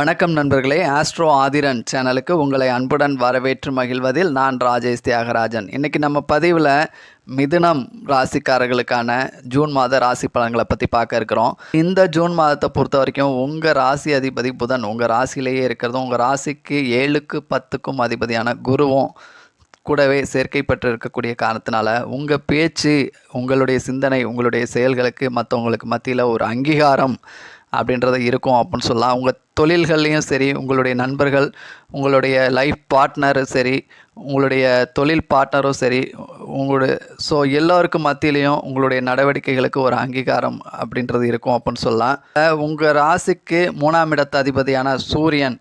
வணக்கம் நண்பர்களே, ஆஸ்ட்ரோ ஆதிரன் சேனலுக்கு உங்களை அன்புடன் வரவேற்று மகிழ்வதில் நான் ராஜேஷ் தியாகராஜன். இன்றைக்கி நம்ம பதிவில் மிதுனம் ராசிக்காரர்களுக்கான ஜூன் மாத ராசி பலன்களை பற்றி பார்க்க இருக்கிறோம். இந்த ஜூன் மாதத்தை பொறுத்த வரைக்கும் உங்கள் ராசி அதிபதி புதன் உங்கள் ராசியிலேயே இருக்கிறதும், உங்கள் ராசிக்கு 7க்கு 10க்கும் அதிபதியான குருவும் கூடவே சேர்க்கை பெற்று இருக்கக்கூடிய காரணத்தினால உங்கள் பேச்சு, உங்களுடைய சிந்தனை, உங்களுடைய செயல்களுக்கு மற்றவங்களுக்கு மத்தியில் ஒரு அங்கீகாரம் அப்படின்றது இருக்கும் அப்படின்னு சொல்லலாம். உங்கள் தொழில்கள்லேயும் சரி, உங்களுடைய நண்பர்கள், உங்களுடைய லைஃப் பார்ட்னரும் சரி, உங்களுடைய தொழில் பார்ட்னரும் சரி, எல்லோருக்கும் மத்தியிலையும் உங்களுடைய நடவடிக்கைகளுக்கு ஒரு அங்கீகாரம் அப்படின்றது இருக்கும் அப்படின்னு சொல்லலாம். உங்கள் ராசிக்கு 3ஆம் இடத்து அதிபதியான சூரியன்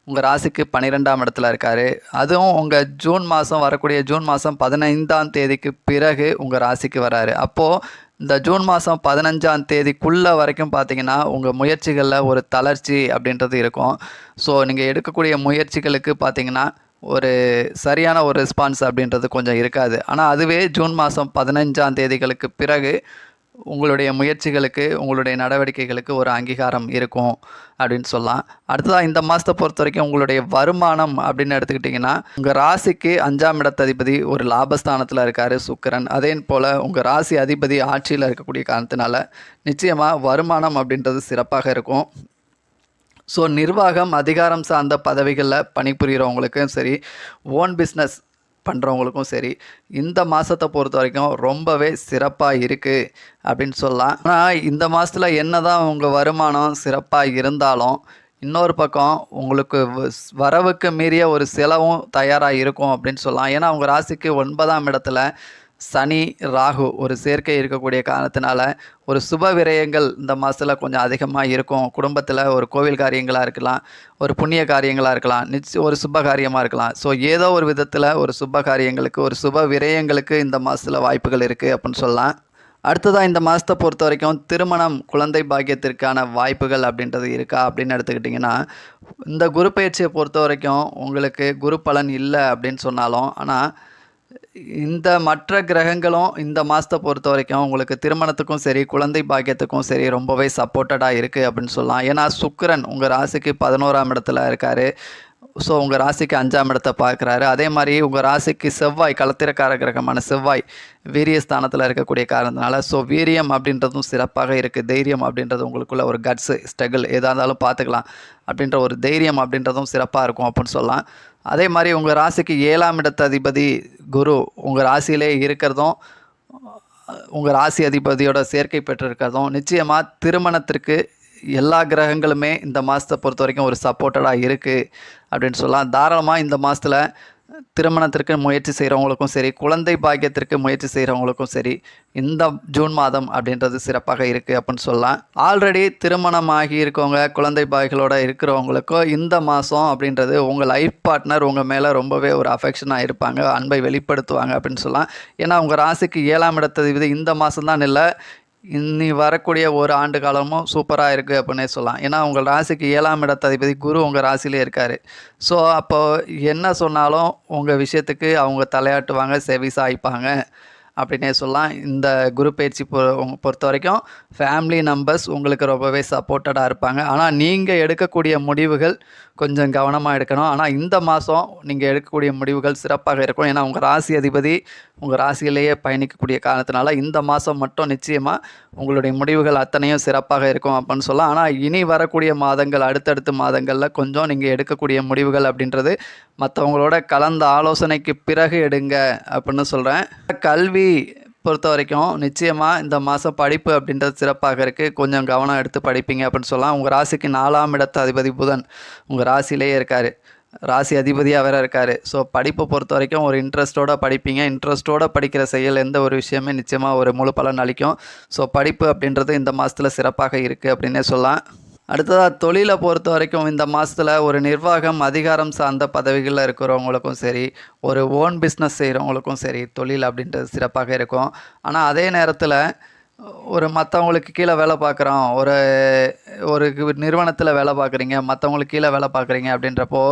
உங்கள் ராசிக்கு 12ஆம் இடத்துல இருக்கார். அதுவும் உங்கள் வரக்கூடிய ஜூன் மாதம் 15ஆம் தேதிக்கு பிறகு உங்கள் ராசிக்கு வராரு. அப்போது இந்த ஜூன் மாதம் 15ஆம் தேதிக்குள்ளே வரைக்கும் பார்த்திங்கன்னா உங்கள் முயற்சிகளில் ஒரு தளர்ச்சி அப்படின்றது இருக்கும். ஸோ நீங்கள் எடுக்கக்கூடிய முயற்சிகளுக்கு பார்த்திங்கன்னா ஒரு சரியான ஒரு ரெஸ்பான்ஸ் அப்படின்றது கொஞ்சம் இருக்காது. ஆனால் அதுவே ஜூன் மாதம் 15ஆம் தேதிகளுக்கு பிறகு உங்களுடைய முயற்சிகளுக்கு, உங்களுடைய நடவடிக்கைகளுக்கு ஒரு அங்கீகாரம் இருக்கும் அப்படின்னு சொல்லலாம். அடுத்ததாக இந்த மாதத்தை பொறுத்த வரைக்கும் உங்களுடைய வருமானம் அப்படின்னு எடுத்துக்கிட்டிங்கன்னா உங்கள் ராசிக்கு 5ஆம் இடத்து அதிபதி ஒரு லாபஸ்தானத்தில் இருக்கார் சுக்கிரன். அதே போல் உங்கள் ராசி அதிபதி ஆட்சியில் இருக்கக்கூடிய காரணத்தினால நிச்சயமாக வருமானம் அப்படின்றது சிறப்பாக இருக்கும். ஸோ நிர்வாகம், அதிகாரம் சார்ந்த பதவிகளில் பணிபுரிகிறவங்களுக்கும் சரி, ஓன் பிஸ்னஸ் பண்ணுறவங்களுக்கும் சரி, இந்த மாதத்தை பொறுத்த வரைக்கும் ரொம்பவே சிறப்பாக இருக்குது அப்படின்னு சொல்லலாம். ஆனால் இந்த மாதத்தில் என்ன தான் உங்கள் வருமானம் சிறப்பாக இருந்தாலும் இன்னொரு பக்கம் உங்களுக்கு வரவுக்கு மீறிய ஒரு செலவும் தயாராக இருக்கும் அப்படின்னு சொல்லலாம். ஏன்னா உங்கள் ராசிக்கு 9ஆம் இடத்துல சனி, ராகு ஒரு சேர்க்கை இருக்கக்கூடிய காரணத்தினால ஒரு சுப விரயங்கள் இந்த மாதத்தில் கொஞ்சம் அதிகமாக இருக்கும். குடும்பத்தில் ஒரு கோவில் காரியங்களாக இருக்கலாம், ஒரு புண்ணிய காரியங்களாக இருக்கலாம், ஒரு சுப காரியமாக இருக்கலாம். ஸோ ஏதோ ஒரு விதத்தில் ஒரு சுப காரியங்களுக்கு, ஒரு சுப விரயங்களுக்கு இந்த மாதத்தில் வாய்ப்புகள் இருக்குது அப்படின்னு சொல்லலாம். அடுத்ததாக இந்த மாதத்தை பொறுத்த வரைக்கும் திருமணம், குழந்தை பாக்கியத்திற்கான வாய்ப்புகள் அப்படின்றது இருக்கா அப்படின்னு எடுத்துக்கிட்டிங்கன்னா இந்த குரு பயிற்சியை பொறுத்த வரைக்கும் உங்களுக்கு குரு பலன் இல்லை அப்படின்னு சொன்னாலும், ஆனால் இந்த மற்ற கிரகங்களும் இந்த மாதத்தை பொறுத்த வரைக்கும் உங்களுக்கு திருமணத்துக்கும் சரி, குழந்தை பாக்கியத்துக்கும் சரி ரொம்பவே சப்போர்ட்டடாக இருக்குது அப்படின்னு சொல்லலாம். ஏன்னா சுக்கிரன் உங்கள் ராசிக்கு 11ஆம் இடத்துல இருக்கார். ஸோ உங்கள் ராசிக்கு 5ஆம் இடத்தை பார்க்குறாரு. அதே மாதிரி உங்கள் ராசிக்கு செவ்வாய், களத்திரக்கார கிரகமான செவ்வாய் வீரியஸ்தானத்தில் இருக்கக்கூடிய காரணத்தினால வீரியம் அப்படின்றதும் சிறப்பாக இருக்குது. தைரியம் அப்படின்றது உங்களுக்குள்ள ஒரு கட்ஸு, ஸ்ட்ரகிள் எதாக இருந்தாலும் பார்த்துக்கலாம் அப்படின்ற ஒரு தைரியம் அப்படின்றதும் சிறப்பாக இருக்கும் அப்படின்னு சொல்லலாம். அதே மாதிரி உங்கள் ராசிக்கு 7ஆம் இடத்து அதிபதி குரு உங்கள் ராசியிலே இருக்கிறதும், உங்கள் ராசி அதிபதியோட சேர்க்கை பெற்றிருக்கிறதும் நிச்சயமாக திருமணத்திற்கு எல்லா கிரகங்களுமே இந்த மாதத்தை பொறுத்த வரைக்கும் ஒரு சப்போர்ட்டடாக இருக்குது அப்படின்னு சொல்லலாம். தாராளமாக இந்த மாதத்தில் திருமணத்திற்கு முயற்சி செய்கிறவங்களுக்கும் சரி, குழந்தை பாக்கியத்திற்கு முயற்சி செய்கிறவங்களுக்கும் சரி, இந்த ஜூன் மாதம் அப்படின்றது சிறப்பாக இருக்குது அப்படின்னு சொல்லலாம். ஆல்ரெடி திருமணமாகி இருக்கவங்க, குழந்தை பாய்களோட இருக்கிறவங்களுக்கும் இந்த மாதம் அப்படின்றது உங்கள் லைஃப் பார்ட்னர் உங்கள் மேலே ரொம்பவே ஒரு அஃபெக்ஷனாக இருப்பாங்க, அன்பை வெளிப்படுத்துவாங்க அப்படின்னு சொல்லலாம். ஏன்னா உங்கள் ராசிக்கு 7ஆம் இடத்து இந்த மாதம் தான் இல்லை, இனி வரக்கூடிய ஒரு ஆண்டு காலமும் சூப்பராக இருக்குது அப்படின்னே சொல்லலாம். ஏன்னா உங்கள் ராசிக்கு 7ஆம் இடத்து அதிபதி குரு உங்கள் ராசியிலே இருக்கார். ஸோ அப்போது என்ன சொன்னாலும் உங்கள் விஷயத்துக்கு அவங்க தலையாட்டுவாங்க, செவி சாய்ப்பாங்க அப்படின்னே சொல்லலாம். இந்த குரு பயிற்சி பொறுத்த வரைக்கும் ஃபேமிலி நம்பர்ஸ் உங்களுக்கு ரொம்பவே சப்போர்ட்டடாக இருப்பாங்க. ஆனால் நீங்கள் எடுக்கக்கூடிய முடிவுகள் கொஞ்சம் கவனமாக எடுக்கணும். ஆனால் இந்த மாதம் நீங்கள் எடுக்கக்கூடிய முடிவுகள் சிறப்பாக இருக்கும். ஏன்னா உங்கள் ராசி அதிபதி உங்கள் ராசியிலேயே பயணிக்கக்கூடிய காரணத்தினால இந்த மாதம் மட்டும் நிச்சயமாக உங்களுடைய முடிவுகள் அத்தனையும் சிறப்பாக இருக்கும் அப்படின்னு சொல்லலாம். ஆனால் இனி வரக்கூடிய மாதங்கள், அடுத்தடுத்த மாதங்களில் கொஞ்சம் நீங்கள் எடுக்கக்கூடிய முடிவுகள் அப்படின்றது மற்றவங்களோட கலந்த ஆலோசனைக்கு பிறகு எடுங்க அப்படின்னு சொல்கிறேன். கல்வி பொறுத்த வரைக்கும் நிச்சயமாக இந்த மாதம் படிப்பு அப்படின்றது சிறப்பாக இருக்குது. கொஞ்சம் கவனம் எடுத்து படிப்பீங்க அப்படின்னு சொல்லலாம். உங்கள் ராசிக்கு 4ஆம் இடத்து அதிபதி புதன் உங்கள் ராசியிலேயே இருக்கார், ராசி அதிபதியாக வேறு இருக்கார். ஸோ படிப்பை பொறுத்த வரைக்கும் ஒரு இன்ட்ரெஸ்ட்டோடு படிப்பீங்க. இன்ட்ரெஸ்ட்டோடு படிக்கிற செயல் எந்த ஒரு விஷயமே நிச்சயமாக ஒரு முழு பலன் அளிக்கும். ஸோ படிப்பு அப்படின்றது இந்த மாதத்தில் சிறப்பாக இருக்குது அப்படின்னே சொல்லலாம். அடுத்ததாக தொழிலை பொறுத்த வரைக்கும் இந்த மாதத்தில் ஒரு நிர்வாகம், அதிகாரம் சார்ந்த பதவிகளில் இருக்கிறவங்களுக்கும் சரி, ஒரு ஓன் பிஸ்னஸ் செய்கிறவங்களுக்கும் சரி தொழில் அப்படின்றது சிறப்பாக இருக்கும். ஆனால் அதே நேரத்தில் ஒரு மற்றவங்களுக்கு கீழே வேலை பார்க்குறோம், ஒரு ஒரு நிறுவனத்தில் வேலை பார்க்குறீங்க, மற்றவங்களுக்கு கீழே வேலை பார்க்குறீங்க அப்படின்றப்போ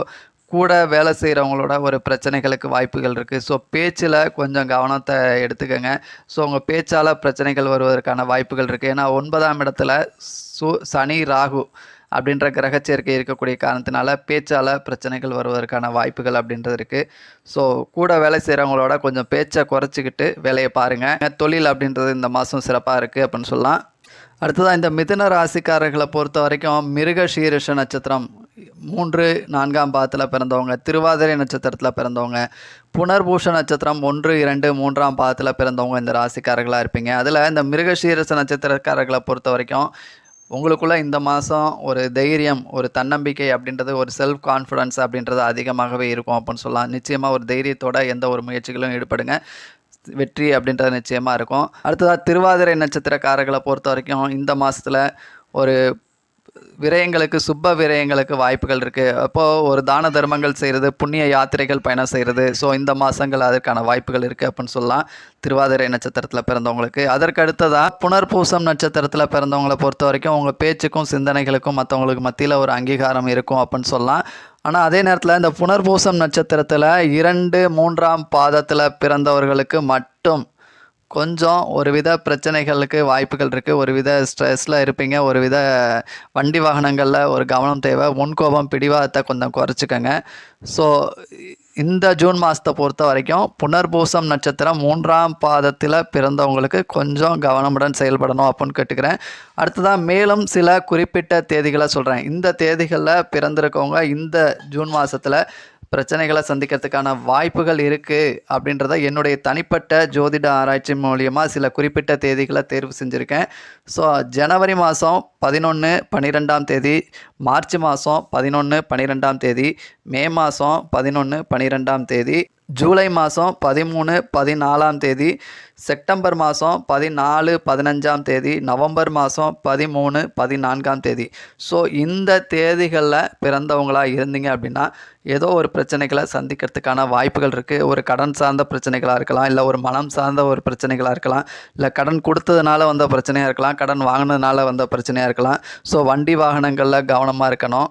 கூட வேலை செய்கிறவங்களோட ஒரு பிரச்சனைகளுக்கு வாய்ப்புகள் இருக்குது. ஸோ பேச்சில் கொஞ்சம் கவனத்தை எடுத்துக்கோங்க. ஸோ உங்கள் பேச்சால் பிரச்சனைகள் வருவதற்கான வாய்ப்புகள் இருக்குது. ஏன்னா 9ஆம் இடத்துல சனி, ராகு அப்படின்ற கிரக சேர்க்கை இருக்கக்கூடிய காரணத்தினால பேச்சால் பிரச்சனைகள் வருவதற்கான வாய்ப்புகள் அப்படின்றது இருக்குது. ஸோ கூட வேலை செய்கிறவங்களோட கொஞ்சம் பேச்சை குறைச்சிக்கிட்டு வேலையை பாருங்கள். தொழில் அப்படின்றது இந்த மாதம் சிறப்பாக இருக்குது அப்படின்னு சொல்லலாம். அடுத்ததாக இந்த மிதுன ராசிக்காரர்களை பொறுத்த வரைக்கும் மிருக சீரிஷ நட்சத்திரம் 3, 4ஆம் பாதத்தில் பிறந்தவங்க, திருவாதிரை நட்சத்திரத்தில் பிறந்தவங்க, புனர்பூஷ நட்சத்திரம் 1, 2, 3ஆம் பாதத்தில் பிறந்தவங்க இந்த ராசிக்காரர்களாக இருப்பீங்க. அதில் இந்த மிருக சீரிஷ நட்சத்திரக்காரர்களை பொறுத்த வரைக்கும் உங்களுக்குள்ளே இந்த மாதம் ஒரு தைரியம், ஒரு தன்னம்பிக்கை அப்படின்றது, ஒரு செல்ஃப் கான்ஃபிடன்ஸ் அப்படின்றது அதிகமாகவே இருக்கும் அப்படின்னு சொல்லலாம். நிச்சயமாக ஒரு தைரியத்தோட எந்த ஒரு முயற்சிகளும் ஈடுபடுங்க. வெற்றி அப்படின்றது நிச்சயமாக இருக்கும். அடுத்ததாக திருவாதிரை நட்சத்திரக்காரர்களை பொறுத்த வரைக்கும் இந்த மாதத்தில் ஒரு விரயங்களுக்கு, சுப விரயங்களுக்கு வாய்ப்புகள் இருக்குது. அப்போது ஒரு தான தர்மங்கள் செய்கிறது, புண்ணிய யாத்திரைகள் பயணம் செய்கிறது. ஸோ இந்த மாதங்கள் அதற்கான வாய்ப்புகள் இருக்குது அப்படின்னு சொல்லலாம் திருவாதிரை நட்சத்திரத்தில் பிறந்தவங்களுக்கு. அதற்கு அடுத்ததாக புனர்பூசம் நட்சத்திரத்தில் பிறந்தவங்களை பொறுத்த வரைக்கும் உங்கள் பேச்சுக்கும் சிந்தனைகளுக்கும் மற்றவங்களுக்கு மத்தியில் ஒரு அங்கீகாரம் இருக்கும் அப்படின்னு சொல்லலாம். ஆனால் அதே நேரத்தில் இந்த புனர்பூசம் நட்சத்திரத்தில் 2, 3ஆம் பாதத்தில் பிறந்தவர்களுக்கு மட்டும் கொஞ்சம் ஒருவித பிரச்சனைகளுக்கு வாய்ப்புகள் இருக்குது. ஒருவித ஸ்ட்ரெஸ்ஸில் இருப்பீங்க. ஒருவித வண்டி வாகனங்களில் ஒரு கவனம் தேவை. முன்கோபம், பிடிவாதத்தை கொஞ்சம் குறைச்சிக்கங்க. ஸோ இந்த ஜூன் மாதத்தை பொறுத்த வரைக்கும் புனர்பூசம் நட்சத்திரம் 3ஆம் பாதத்தில் பிறந்தவங்களுக்கு கொஞ்சம் கவனமுடன் செயல்படணும் அப்படின்னு கேட்டுக்கிறேன். அடுத்ததாக மேலும் சில குறிப்பிட்ட தேதிகளை சொல்கிறேன். இந்த தேதிகளில் பிறந்திருக்கவங்க இந்த ஜூன் மாதத்தில் பிரச்சனைகளை சந்திக்கிறதுக்கான வாய்ப்புகள் இருக்குது அப்படின்றத என்னுடைய தனிப்பட்ட ஜோதிட ஆராய்ச்சி மூலியமாக சில குறிப்பிட்ட தேதிகளை தேர்வு செஞ்சுருக்கேன். ஸோ ஜனவரி மாதம் 11, 12ஆம் தேதி, மார்ச் மாதம் 11, 12ஆம் தேதி, மே மாதம் 11, 12ஆம் தேதி, ஜூலை மாதம் 13, 14ஆம் தேதி, செப்டம்பர் மாதம் 14, 15ஆம் தேதி, நவம்பர் மாதம் 13, 14ஆம் தேதி. ஸோ இந்த தேதிகளில் பிறந்தவங்களாக இருந்தீங்க அப்படின்னா ஏதோ ஒரு பிரச்சனைகளை சந்திக்கிறதுக்கான வாய்ப்புகள் இருக்குது. ஒரு கடன் சார்ந்த பிரச்சனைகளாக இருக்கலாம், இல்லை ஒரு மனம் சார்ந்த ஒரு பிரச்சனைகளாக இருக்கலாம், இல்லை கடன் கொடுத்ததுனால வந்த பிரச்சனையாக இருக்கலாம், கடன் வாங்கினதுனால வந்த பிரச்சனையாக இருக்கலாம். ஸோ வண்டி வாகனங்களில் கவனமாக இருக்கணும்.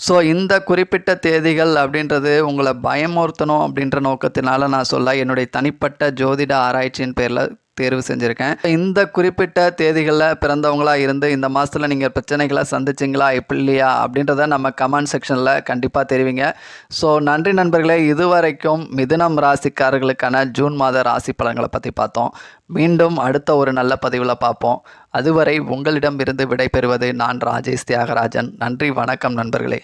ஸோ இந்த குறிப்பிட்ட தேதிகள் அப்படின்றது உங்களை பயமுறுத்தணும் அப்படின்ற நோக்கத்தினால நான் சொல்ல என்னுடைய தனிப்பட்ட ஜோதிட ஆராய்ச்சியின் பேரில் தேர்வு செஞ்சுருக்கேன். இந்த குறிப்பிட்ட தேதிகளில் பிறந்தவங்களாக இருந்து இந்த மாதத்தில் நீங்கள் பிரச்சனைகளை சந்திச்சிங்களா இல்லையா அப்படின்றத நம்ம கமெண்ட் செக்ஷனில் கண்டிப்பாக தெரிவிங்க. ஸோ நன்றி நண்பர்களே. இதுவரைக்கும் மிதுனம் ராசிக்காரர்களுக்கான ஜூன் மாத ராசி பலன்களை பற்றி பார்த்தோம். மீண்டும் அடுத்த ஒரு நல்ல பதிவில் பார்ப்போம். அதுவரை உங்களிடம் இருந்து விடைபெறுவது நான் ராஜேஷ் தியாகராஜன். நன்றி, வணக்கம் நண்பர்களே.